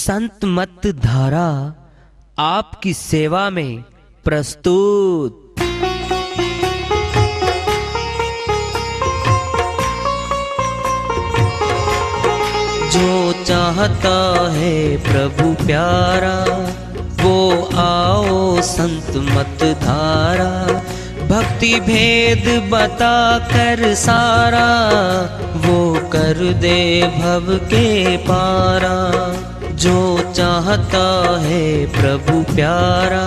संत मत धारा आपकी सेवा में प्रस्तुत। जो चाहता है प्रभु प्यारा वो आओ संत मत धारा। भक्ति भेद बता कर सारा वो कर दे भव के पारा। जो चाहता है प्रभु प्यारा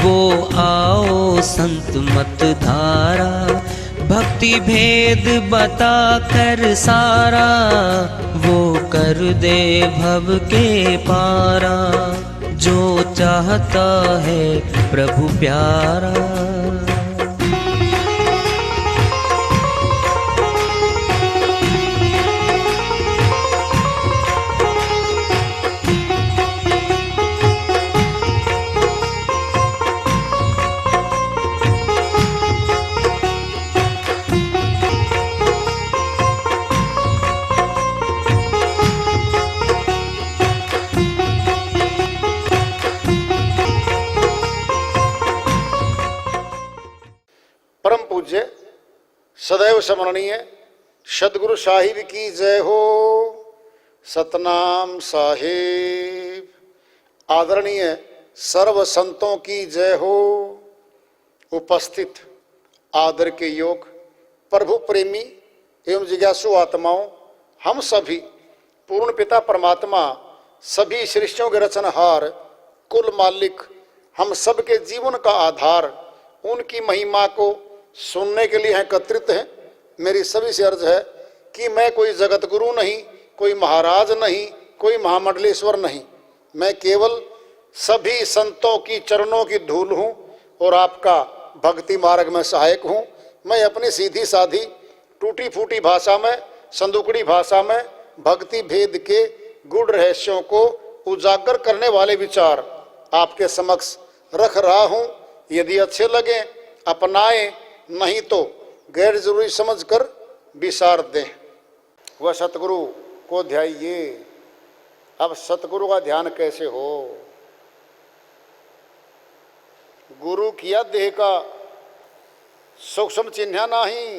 वो आओ संत मत धारा। भक्ति भेद बता कर सारा वो कर दे भव के पारा। जो चाहता है प्रभु प्यारा। परम पूज्य सदैव स्मरणीय सदगुरु साहिब की जय हो। सतनाम साहिब। आदरणीय सर्व संतों की जय हो। उपस्थित आदर के योग प्रभु प्रेमी एवं जिज्ञासु आत्माओं, हम सभी पूर्ण पिता परमात्मा सभी सृष्टियों के रचनहार कुल मालिक हम सबके जीवन का आधार उनकी महिमा को सुनने के लिए एकत्रित हैं। मेरी सभी से अर्ज है कि मैं कोई जगत गुरु नहीं, कोई महाराज नहीं, कोई महामंडलेश्वर नहीं। मैं केवल सभी संतों की चरणों की धूल हूँ और आपका भक्ति मार्ग में सहायक हूँ। मैं अपनी सीधी साधी टूटी फूटी भाषा में, संदुकड़ी भाषा में भक्ति भेद के गूढ़ रहस्यों को उजागर करने वाले विचार आपके समक्ष रख रहा हूँ। यदि अच्छे लगे अपनाएं, नहीं तो गैर जरूरी समझकर विसार दें। वह सतगुरु को ध्याइए। अब सतगुरु का ध्यान कैसे हो? गुरु किया देह का सूक्ष्म चिन्ह नाही।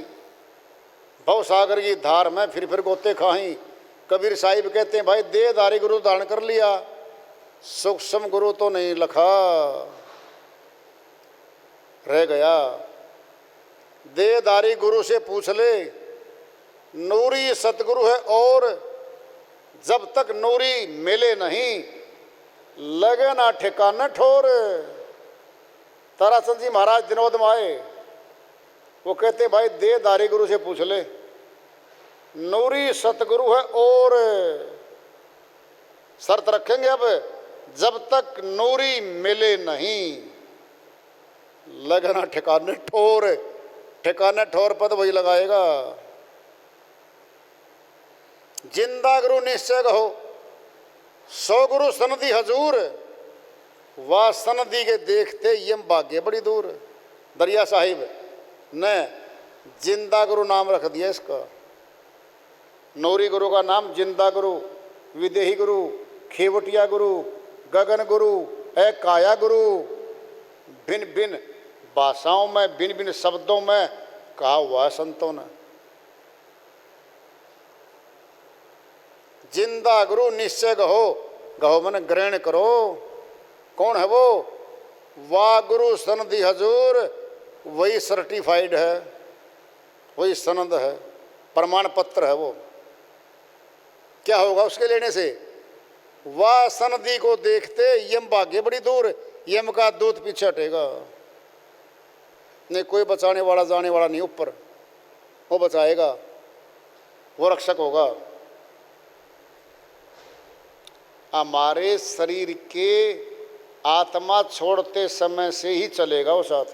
भव सागर की धार में फिर गोते खाही। कबीर साहिब कहते हैं भाई देहधारी गुरु धारण कर लिया, सूक्ष्म गुरु तो नहीं लखा, रह गया। देहधारी गुरु से पूछ ले, नूरी सतगुरु है और जब तक नूरी मिले नहीं लगे ना ठिकाना ठोर। ताराचंद जी महाराज दिनोद में आए, वो कहते भाई देहधारी गुरु से पूछ ले, नूरी सतगुरु है और शर्त रखेंगे अब जब तक नूरी मिले नहीं लगना ठिकाने ठोर। ठिकाने ठोर पद वही लगाएगा। जिंदा गुरु निश्चय कहो, सौ गुरु सनदी हजूर। वाह सनदी के देखते यम भाग्य बड़ी दूर। दरिया साहिब ने जिंदा गुरु नाम रख दिया इसका। नौरी गुरु का नाम जिंदा गुरु, विदेही गुरु, खेवटिया गुरु, गगन गुरु, काया गुरु। भिन्न भिन्न भाषाओं में भिन्न भिन्न शब्दों में कहा हुआ है संतों ने। जिंदा गुरु निश्चय कहो, कहो मन ग्रहण करो। कौन है वो? वाह गुरु सनदी हजूर। वही सर्टिफाइड है, वही सनद है, प्रमाण पत्र है वो। क्या होगा उसके लेने से? वाह सनदी को देखते यम भाग्य बड़ी दूर। यम का दूत पीछे हटेगा। नहीं कोई बचाने वाला जाने वाला नहीं ऊपर, वो बचाएगा, वो रक्षक होगा। हमारे शरीर के आत्मा छोड़ते समय से ही चलेगा वो साथ,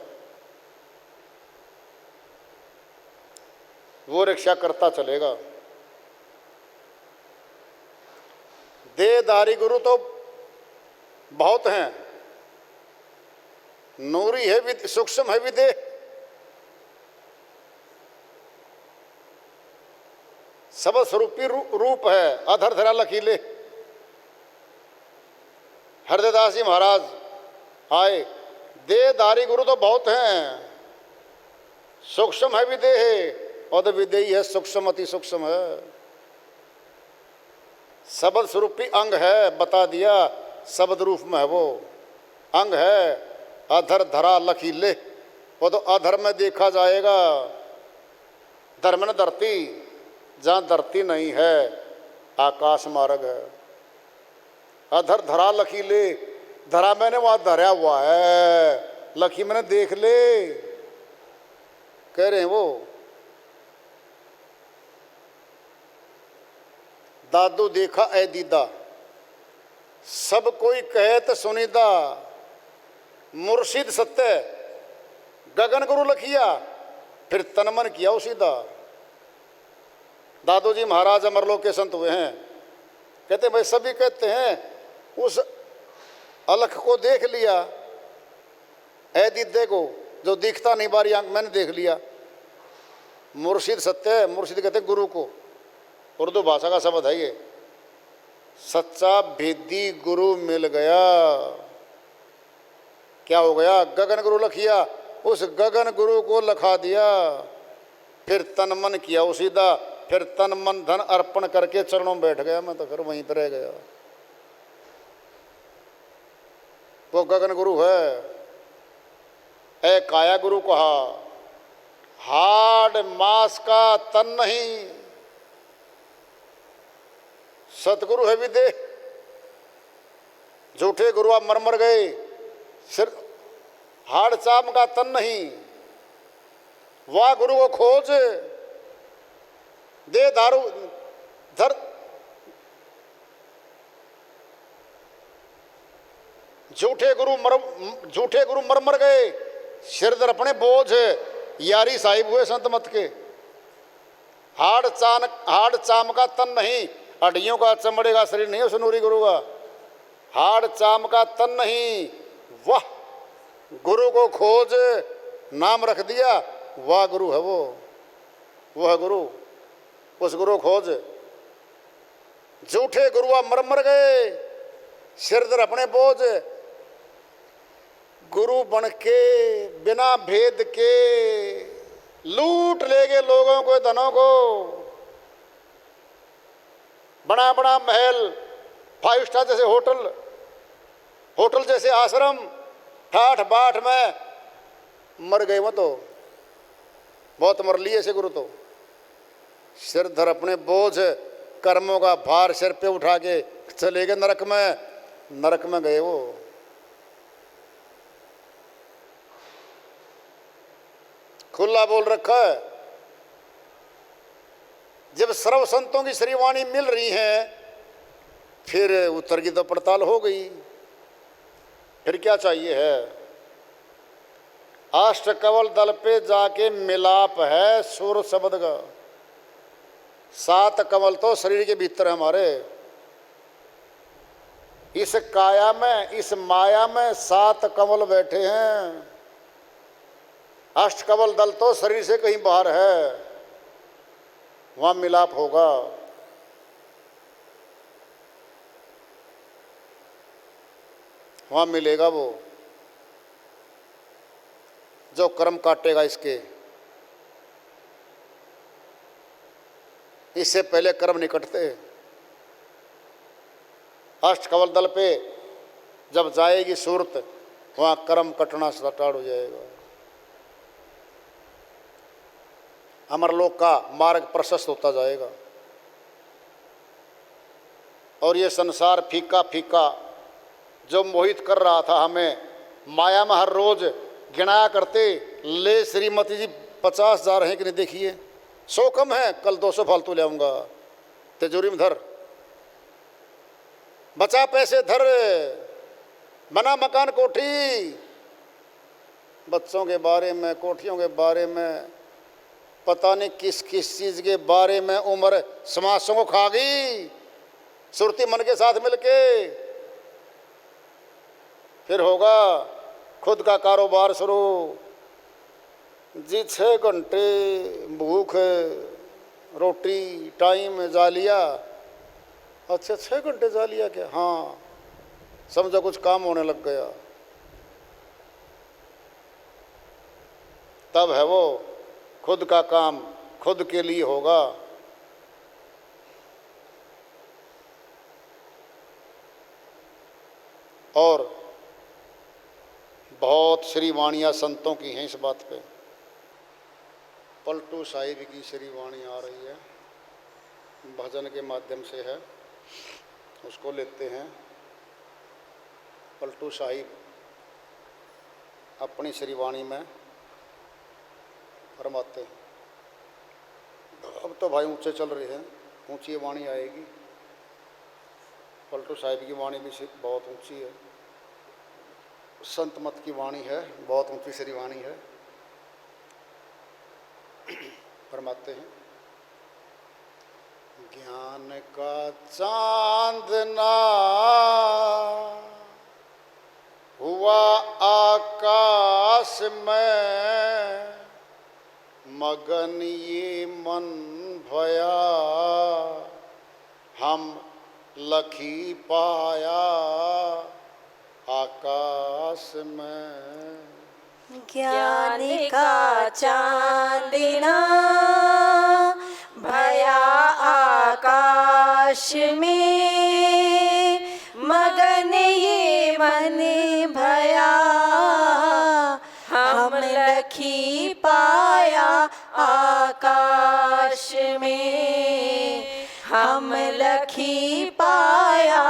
वो रक्षा करता चलेगा। देहधारी गुरु तो बहुत हैं। नूरी है, सूक्ष्म है विदेह। सब स्वरूपी रूप है, अधर धरा लकीले। हृदयदास जी महाराज आए। देहधारी गुरु तो बहुत हैं, सूक्ष्म है विदेह और विदेही है सूक्ष्म, अति सूक्ष्म है। शब्द स्वरूपी अंग है, बता दिया शब्द रूप में है वो अंग है। अधर धरा लकीले, वो तो अधर में देखा जाएगा। धर्म न धरती, जहाँ धरती नहीं है आकाश मार्ग है। अधर धरा लकीले, धरा मैंने वहां धरा हुआ है, लकी मैंने देख ले, कह रहे हैं वो। दादू देखा ऐ दीदा, सब कोई कहे तो सुनीदा। मुर्शिद सत्य, गगन गुरु लखिया, फिर तनमन किया उसीदा। दादू जी महाराज अमरलोक के संत हुए हैं। कहते भाई सभी कहते हैं उस अलख को देख लिया, ऐ दीदे को जो दिखता नहीं बारी आंख, मैंने देख लिया। मुर्शिद सत्य है, मुर्शिद कहते गुरु को, उर्दू भाषा का शब्द है ये। सच्चा भेदी गुरु मिल गया, क्या हो गया? गगन गुरु लखिया, उस गगन गुरु को लखा दिया। फिर तन मन किया उसीदा, फिर तन मन धन अर्पण करके चरणों में बैठ गया। मैं तो फिर वहीं पर रह गया। वो गगन गुरु है। ऐ काया गुरु कहा, हाड मास का तन नहीं, सतगुरु है विदेह। झूठे गुरु आप मर गए, सिर्फ हाड़ चाम का तन नहीं। वाह गुरु को खोज, दे दारू धर, झूठे गुरु मर गए, सिर दर अपने बोझ। यारी साहिब हुए संत मत के। हाड़ चाम का तन नहीं, हड्डियों का चमड़े का शरीर नहीं उस नूरी गुरु का। हाड़ चाम का तन नहीं, वाह गुरु को खोज, नाम रख दिया। वाह गुरु है वो है गुरु, उस गुरु खोज। झूठे गुरुआ मर गए, सिर दर अपने बोझ। गुरु बन के बिना भेद के लूट ले गए लोगों को, धनों को। बड़ा बड़ा महल, 5 स्टार जैसे होटल जैसे आश्रम, ठाठ बाट में मर गए। वो तो बहुत मर लिए ऐसे गुरु तो। सिर धर अपने बोझ, कर्मों का भार सिर पे उठा के चले गए नरक में गए वो। खुला बोल रखा है। जब सर्व संतों की श्रीवाणी मिल रही है, फिर उत्तर की तो पड़ताल हो गई। फिर क्या चाहिए है? अष्टकवल दल पे जाके मिलाप है सुर शब्द का। 7 कमल तो शरीर के भीतर है हमारे। इस काया में, इस माया में 7 कमल बैठे हैं। अष्टकवल दल तो शरीर से कहीं बाहर है, वहां मिलाप होगा। वहां मिलेगा वो जो कर्म काटेगा इसके। इससे पहले कर्म नहीं कटते। अष्टकवल दल पे जब जाएगी सूरत, वहां कर्म कटना स्टार्ट हो जाएगा। अमरलोक का मार्ग प्रशस्त होता जाएगा। और ये संसार फीका फीका जो मोहित कर रहा था हमें, माया में हर रोज गिनाया करते, ले श्रीमती जी 50 जा रहे हैं कि नहीं देखिए, 100 कम है, कल 200 फालतू ले आऊँगा, तिजोरी में धर, बचा पैसे धर, बना मकान कोठी। बच्चों के बारे में, कोठियों के बारे में, पता नहीं किस किस चीज़ के बारे में उम्र समासों को खा गई सुरती मन के साथ मिलके। फिर होगा खुद का कारोबार शुरू जी। 6 घंटे भूख रोटी टाइम जा लिया। अच्छा 6 घंटे जा लिया क्या? हाँ समझो कुछ काम होने लग गया, तब है वो खुद का काम खुद के लिए होगा। और बहुत श्री वाणियाँ संतों की हैं इस बात पे। पलटू साहिब की श्री वाणी आ रही है, भजन के माध्यम से है, उसको लेते हैं। पलटू साहिब अपनी श्री वाणी में फरमाते हैं। अब तो भाई ऊंचे चल रहे हैं, ऊंची वाणी आएगी। पलटू साहिब की वाणी भी बहुत ऊंची है, संत मत की वाणी है, बहुत ऊंची श्री वाणी है। फरमाते हैं, ज्ञान का चांदना हुआ आकाश में, मगन ये मन भया हम लखी पाया आकाश में। ज्ञान का चांदना भया आकाश में, मगन ये मन भया हम लखी पाया आकाश में, हम लखी पाया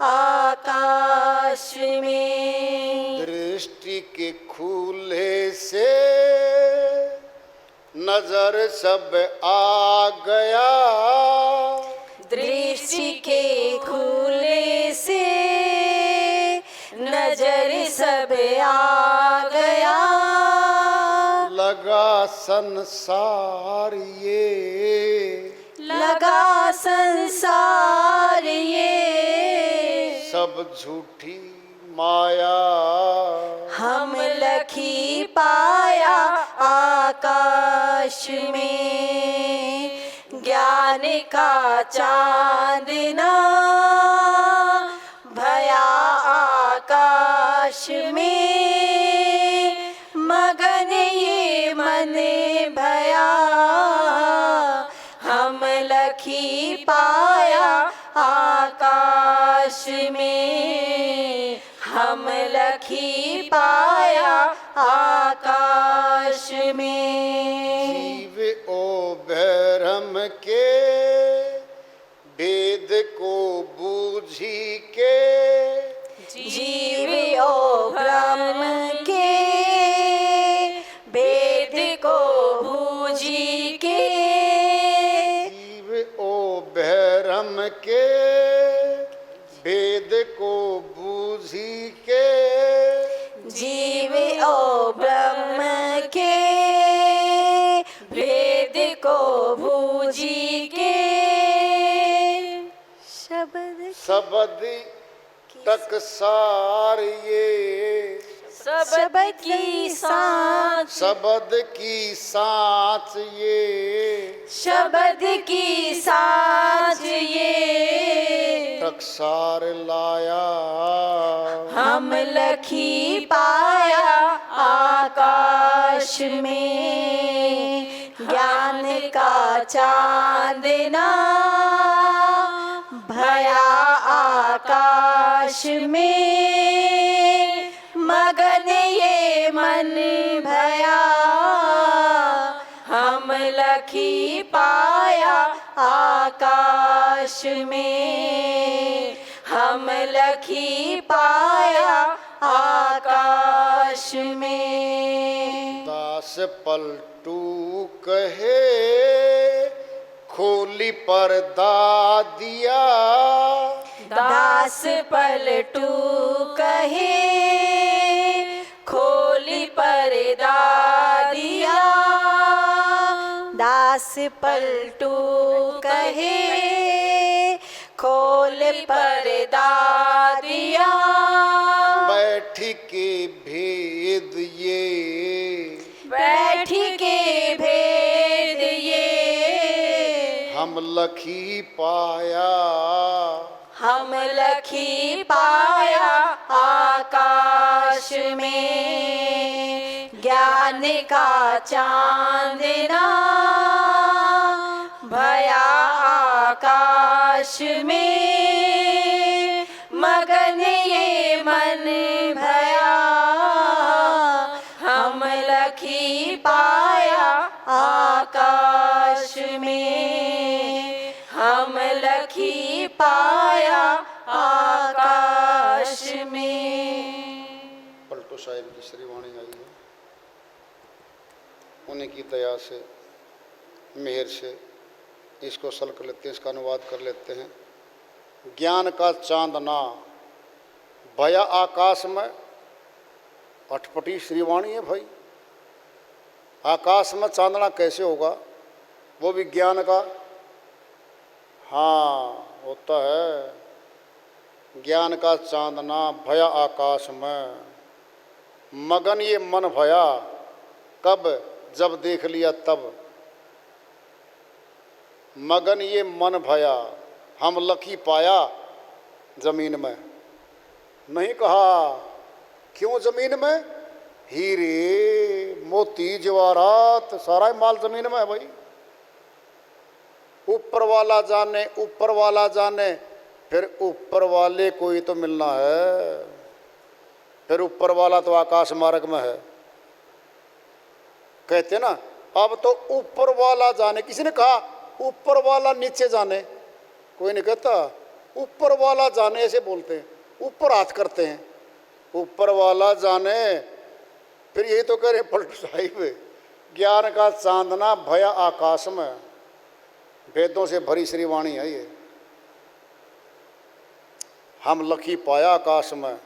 आकाश में। दृष्टि के खुले से नजर सब आ गया, दृष्टि के खुले से नजर सब आ गया, लगा संसार ये, लगा संसार ये सब झूठी माया, हम लखी पाया आकाश में। ज्ञान का चांदना भया आकाश में, मगन ये मन भया हम लखी पाया आकाश में, हम लखी पाया आकाश में। जीव ओ भरम के भेद को बूझी के, जीव ओ ब्रह्म के भेद को बूझी के, जीव ओ भरम के भेद को बूझी के, जीव ओ ब्रह्म के भेद को बूझी के, शब्द टकसार ये, शब्द की सांच, शब्द की सांच ये, शब्द की सांच ये टकसार लाया, हम लखी पाया आकाश में। ज्ञान का चांदना भया आकाश में, मगन ये मन भया हम लखी पाया आकाश में, हम लखी पाया आकाश में। दास पलटू कहे खोली पर्दा दिया, दास पलटू कहे खोली पर्दा दिया, दास पलटू कहे खोल पर्दा दिया, बैठ के भेद ये, बैठ के भेद ये हम लखी पाया, हम लखी पाया आकाश में, ज्ञान का चांदना भया आकाश में, मगन ये मन भया, हम लखी पाया आकाश में, हम लखी पाया आकाश में। पलटू साहिब की श्रीवाणी आई है, उन्हीं की दया से, मेहर से इसको सल कर लेते हैं, इसका अनुवाद कर लेते हैं। ज्ञान का चांदना भया आकाश में, अटपटी श्रीवाणी है भाई। आकाश में चांदना कैसे होगा, वो भी ज्ञान का? हाँ होता है। ज्ञान का चांदना भया आकाश में, मगन ये मन भया, कब? जब देख लिया तब। मगन ये मन भया, हम लकी पाया जमीन में। नहीं कहा क्यों जमीन में? हीरे मोती जवाहरात सारा ही माल जमीन में है भाई। ऊपर वाला जाने, ऊपर वाला जाने, फिर ऊपर वाले को ही तो मिलना है। फिर ऊपर वाला तो आकाश मार्ग में है, कहते ना। अब तो ऊपर वाला जाने, किसी ने कहा ऊपर वाला नीचे जाने? कोई नहीं कहता। ऊपर वाला जाने ऐसे बोलते हैं, ऊपर हाथ करते हैं, ऊपर वाला जाने। फिर यही तो कह रहे पलटू साहिब, ज्ञान का चांदना भया आकाश में। वेदों से भरी श्रीवाणी है ये। हम लखी पाया आकाश में,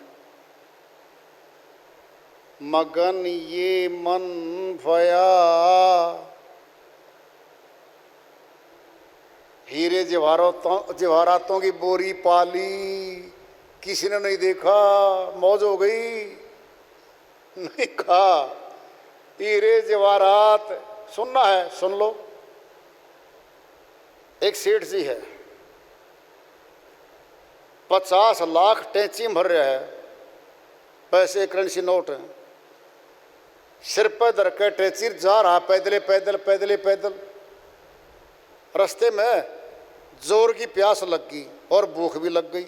मगन ये मन भया। हीरे जवाहरातों की बोरी पाली, किसी ने नहीं देखा, मौज हो गई। नहीं कहा हीरे जवाहरात सुनना है, सुन लो। एक सेठ जी है, 50 लाख टैची भर रहा है, पैसे करेंसी नोट हैं, सिर पर धर के टैची जा रहा, पैदले पैदल पैदले पैदल। रास्ते में जोर की प्यास लग गई और भूख भी लग गई।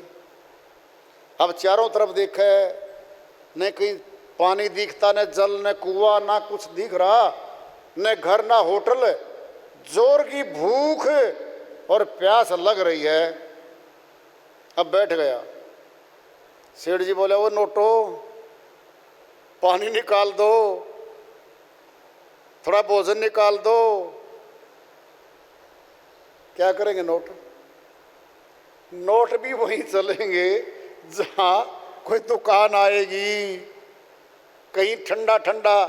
अब चारों तरफ देखे, न कहीं पानी दिखता, न जल, न कुआं, ना कुछ दिख रहा, न घर ना होटल। जोर की भूख और प्यास लग रही है। अब बैठ गया। सेठ जी बोले, वो नोटो पानी निकाल दो, थोड़ा भोजन निकाल दो। क्या करेंगे नोट? नोट भी वहीं चलेंगे जहाँ कोई दुकान आएगी, कहीं ठंडा ठंडा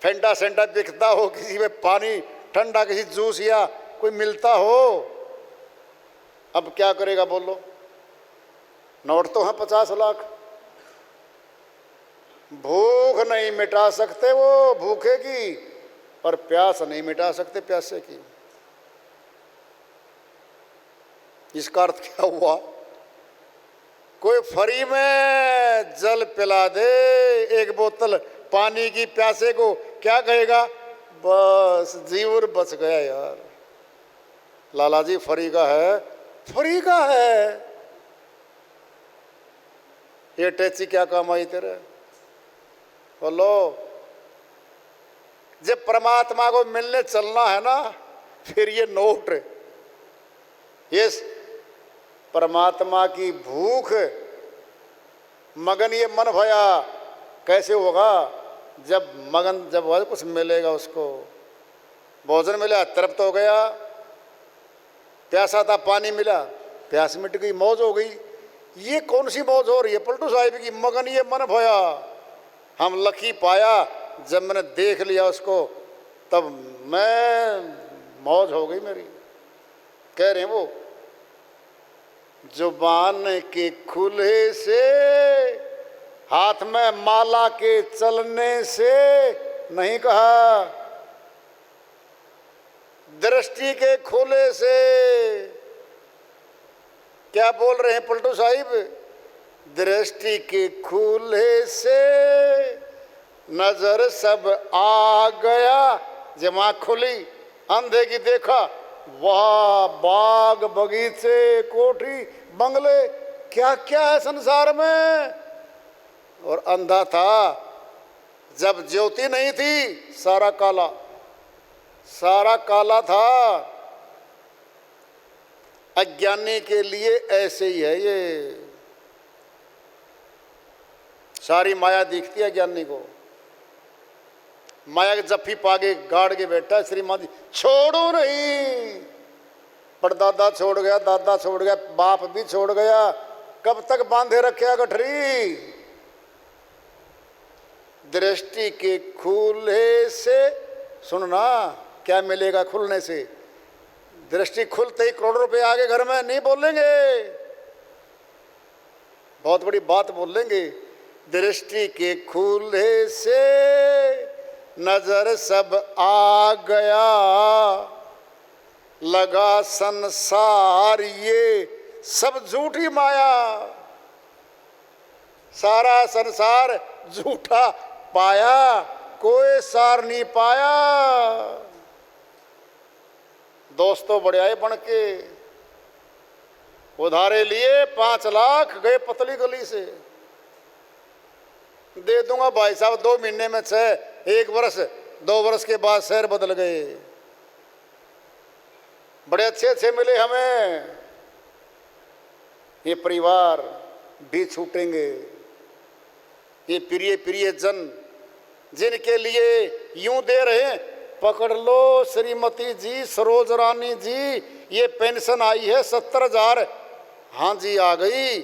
फेंडा सेंडा बिकता हो, किसी में पानी ठंडा, किसी जूस या कोई मिलता हो। अब क्या करेगा बोलो? नोट तो हैं 50 लाख, भूख नहीं मिटा सकते वो भूखे की, और प्यास नहीं मिटा सकते प्यासे की। इसका अर्थ क्या हुआ? कोई फ्री में जल पिला दे, एक बोतल पानी की, प्यासे को क्या कहेगा? बस जीवन बच गया यार। लाला जी फ्री का है, फ्री का है। ये टैक्सी क्या काम आई तेरे? बोलो। जब परमात्मा को मिलने चलना है ना, फिर ये नोट, ये परमात्मा की भूख, मगन ये मन भया कैसे होगा? जब मगन, जब वह कुछ मिलेगा उसको, भोजन मिला तृप्त हो गया, प्यासा था पानी मिला, प्यास मिट गई, मौज हो गई। ये कौन सी मौज हो रही है पलटू साहिब की? मगन ये मन भया, हम लकी पाया। जब मैंने देख लिया उसको, तब मैं मौज हो गई मेरी। कह रहे हैं वो, जुबान के खुले से, हाथ में माला के चलने से, नहीं कहा दृष्टि के खुले से। क्या बोल रहे हैं पलटू साहिब? दृष्टि के खुले से नजर सब आ गया। जब आँख खुली अंधे की देखा, वाह बाग बगीचे कोठी बंगले क्या क्या है संसार में। और अंधा था, जब ज्योति नहीं थी सारा काला, सारा काला था। अज्ञानी के लिए ऐसे ही है ये, सारी माया दिखती है ज्ञानी को। माया के जफ्फी पागे गाड़ के बैठा है श्रीमान जी, छोड़ो नहीं। परदादा छोड़ गया, दादा छोड़ गया, बाप भी छोड़ गया, कब तक बांधे रखेगा गठरी। दृष्टि के खुले से, सुनना क्या मिलेगा खुलने से। दृष्टि खुलते ही करोड़ों रुपए आगे घर में नहीं बोलेंगे, बहुत बड़ी बात बोलेंगे। दृष्टि के खुले से नजर सब आ गया, लगा संसार ये सब झूठी माया। सारा संसार झूठा पाया, कोई सार नहीं पाया। दोस्तों बड़े आए बन के, उधारे लिए 5 लाख, गए पतली गली से। दे दूंगा भाई साहब 2 महीने में 6, 1 वर्ष 2 वर्ष के बाद शहर बदल गए। बड़े अच्छे अच्छे मिले हमें। ये परिवार भी छूटेंगे, ये प्रिय प्रिय जन जिनके लिए यूं दे रहे हैं, पकड़ लो श्रीमती जी, सरोज रानी जी, ये पेंशन आई है 70,000। हाँ जी आ गई।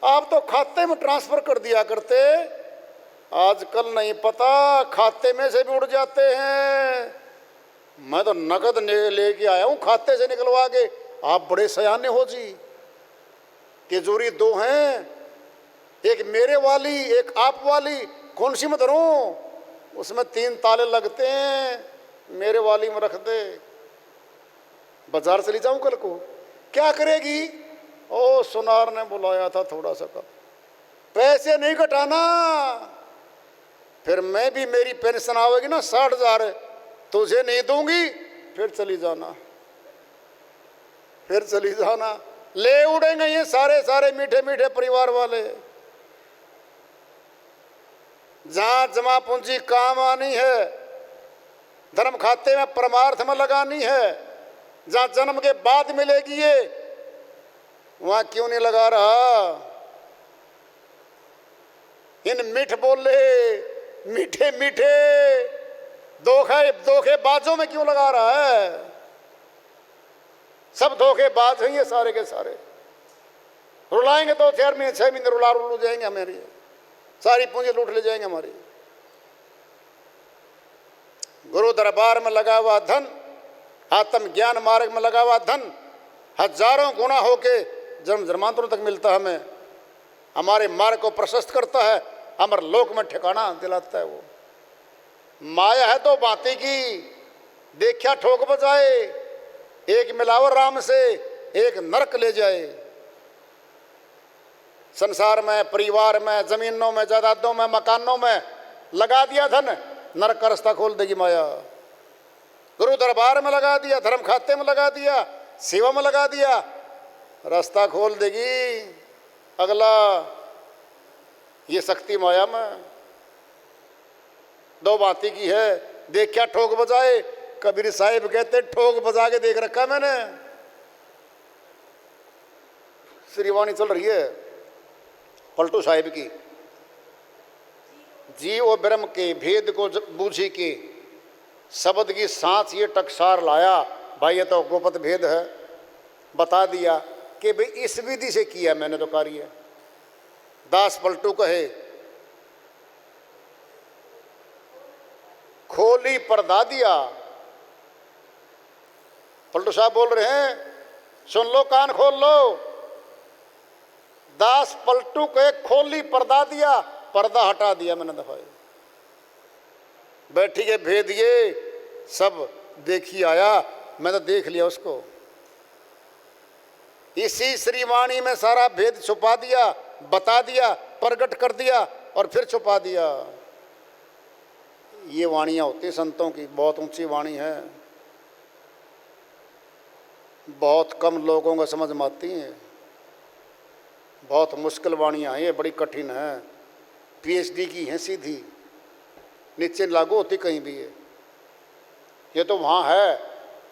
आप तो खाते में ट्रांसफर कर दिया करते, आजकल नहीं पता, खाते में से भी उड़ जाते हैं। मैं तो नगद लेके आया हूँ खाते से निकलवा के। आप बड़े सयाने हो जी। तिजोरी 2 हैं, एक मेरे वाली एक आप वाली, कौन सी में धरूं? उसमें 3 ताले लगते हैं, मेरे वाली में रख दे। बाजार से ले जाऊं कल को, क्या करेगी? ओ सुनार ने बुलाया था थोड़ा सा कब, पैसे नहीं घटाना। फिर मैं भी, मेरी पेंशन आवेगी ना 60,000, तुझे नहीं दूंगी, फिर चली जाना, फिर चली जाना। ले उड़ेंगे ये सारे सारे मीठे मीठे परिवार वाले। जहां जमा पूंजी काम आनी है, धर्म खाते में परमार्थ में लगानी है, जहां जन्म के बाद मिलेगी ये, वहां क्यों नहीं लगा रहा? इन मीठ बोले मीठे मीठे धोखेबाजों में क्यों लगा रहा है? सब धोखेबाज हैं ये सारे के सारे। रुलाएंगे 2-4 महीने 6 महीने रुला जाएंगे, हमारी सारी पूंजी लूट ले जाएंगे हमारी। गुरु दरबार में लगा हुआ धन, आत्म ज्ञान मार्ग में लगा हुआ धन हजारों गुना होके जन्म जन्मांतरों तक मिलता हमें, हमारे मार्ग को प्रशस्त करता है, अमर लोक में ठिकाना दिलाता है। वो माया है 2 बातें की, देखा ठोक बजाए, एक मिलावर राम से, एक नरक ले जाए। संसार में, परिवार में, जमीनों में, जायदादों में, मकानों में लगा दिया धन, नरक का रास्ता खोल देगी माया। गुरु दरबार में लगा दिया, धर्म खाते में लगा दिया, सेवा में लगा दिया, रास्ता खोल देगी अगला। ये शक्ति माया में 2 बातें की है, देख क्या ठोक बजाए। कबीर साहिब कहते ठोक बजा के देख रखा मैंने। श्रीवाणी चल रही है पलटू साहिब की, जीव और ब्रह्म के भेद को बूझी के शब्द की सांस ये टकसार लाया। भाई ये तो गोपत भेद है, बता दिया कि भाई इस विधि से किया मैंने तो कार्य। दास पलटू कहे खोली पर्दा दिया। पलटू साहब बोल रहे हैं, सुन लो, कान खोल लो। दास पलटू के खोली पर्दा दिया, पर्दा हटा दिया मैंने दफाई। बैठी के भेद ये सब देखी आया, मैं तो देख लिया उसको। इसी श्रीवाणी में सारा भेद छुपा दिया, बता दिया, प्रकट कर दिया और फिर छुपा दिया। ये वाणियाँ होती संतों की, बहुत ऊंची वाणी है, बहुत कम लोगों को समझ में आती हैं, बहुत मुश्किल वाणियाँ हैं, ये बड़ी कठिन है, पीएचडी की हैं सीधी, नीचे लागू होती कहीं भी है। ये तो वहाँ है,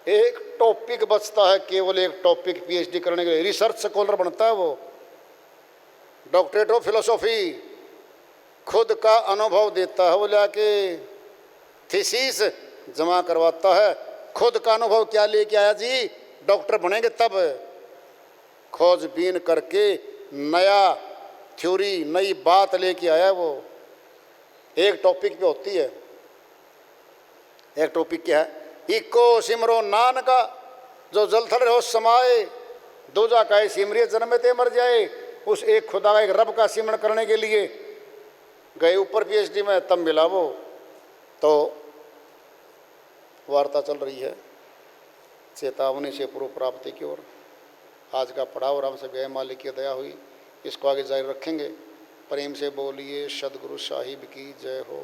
एक टॉपिक बचता है, केवल एक टॉपिक पीएचडी करने के लिए रिसर्च स्कॉलर बनता है वो, डॉक्टरेट ऑफ फिलोसॉफी, खुद का अनुभव देता है वो, लाके थीसिस जमा करवाता है, खुद का अनुभव क्या लेके आया जी, डॉक्टर बनेंगे तब, खोजबीन करके नया थ्योरी, नई बात लेके आया वो। एक टॉपिक पे होती है, एक टॉपिक क्या है, इको सिमरो नान का जो जलथल रहो समाए, दूजा का सिमरिय जन्मते मर जाए। उस एक खुदा, एक रब का सिमरण करने के लिए गए ऊपर पीएचडी में, तब मिला वो। तो वार्ता चल रही है चेतावनी से पूर्व प्राप्ति की ओर। आज का पड़ाव राम से व्यय मालिक की दया हुई, इसको आगे जारी रखेंगे। प्रेम से बोलिए सदगुरु साहिब की जय हो।